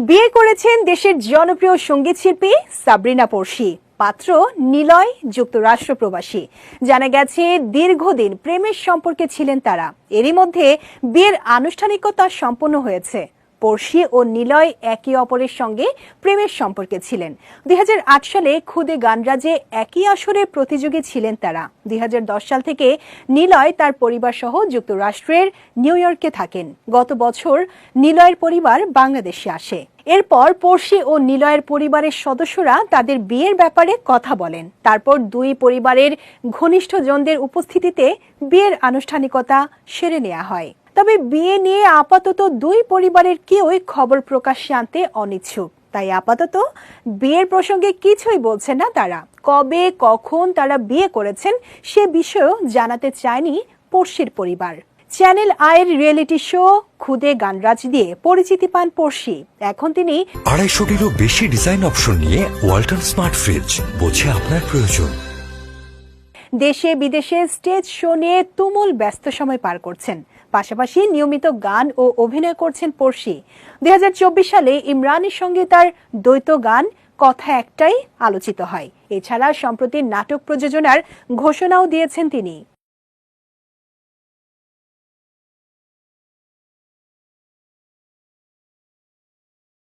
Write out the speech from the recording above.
বিয়ে করেছেন দেশের জনপ্রিয় সঙ্গীত শিল্পী সাবরিনা পড়শি। পাত্র নিলয় যুক্তরাষ্ট্র প্রবাসী। জানা গেছে দীর্ঘদিন প্রেমের সম্পর্কে ছিলেন তারা। এরই মধ্যে বিয়ের আনুষ্ঠানিকতা সম্পন্ন হয়েছে। পড়শি ও নিলয় একে অপরের সঙ্গে প্রেমের সম্পর্কে ছিলেন। 2008 সালে খুদে গানরাজে একই আসরে প্রতিযোগী ছিলেন তারা। 2010 সাল থেকে নিলয় তার পরিবার সহ যুক্তরাষ্ট্রের নিউ ইয়র্কে থাকেন। গত বছর নিলয়ের পরিবার বাংলাদেশে আসে। এরপর পড়শি ও নিলয়ের পরিবারের সদস্যরা তাদের বিয়ের ব্যাপারে কথা বলেন। তারপর দুই পরিবারের ঘনিষ্ঠজনদের উপস্থিতিতে বিয়ের আনুষ্ঠানিকতা সেরে নেওয়া হয়। তবে বিয়ে নিয়ে আপাতত দুই পরিবারের কেউই খবর প্রকাশ্যে আনতে অনিচ্ছুক। তাই আপাতত বিয়ের প্রসঙ্গে কিছুই বলছেন না তারা। কবে কখন তারা বিয়ে করেছেন সে বিষয়েও জানাতে চায়নি পড়শির পরিবার। চ্যানেল আয়ের রিয়েলিটি শো খুদে গানরাজ দিয়ে পরিচিতি পান পড়শি। এখন তিনি 250-টিরও বেশি ডিজাইন অপশন নিয়ে ওয়ালটন স্মার্ট ফ্রিজ, বোঝে আপনার প্রয়োজন। দেশে বিদেশে স্টেজ শো নিয়ে তুমুল ব্যস্ত সময় পার করছেন। পাশাপাশি নিয়মিত গান ও অভিনয় করছেন পড়শি। 2024 সালে ইমরানের সঙ্গে তার দ্বৈত গান কথা একটাই আলোচিত হয়। এছাড়া সম্প্রতি নাটক প্রযোজনার ঘোষণাও দিয়েছেন তিনি।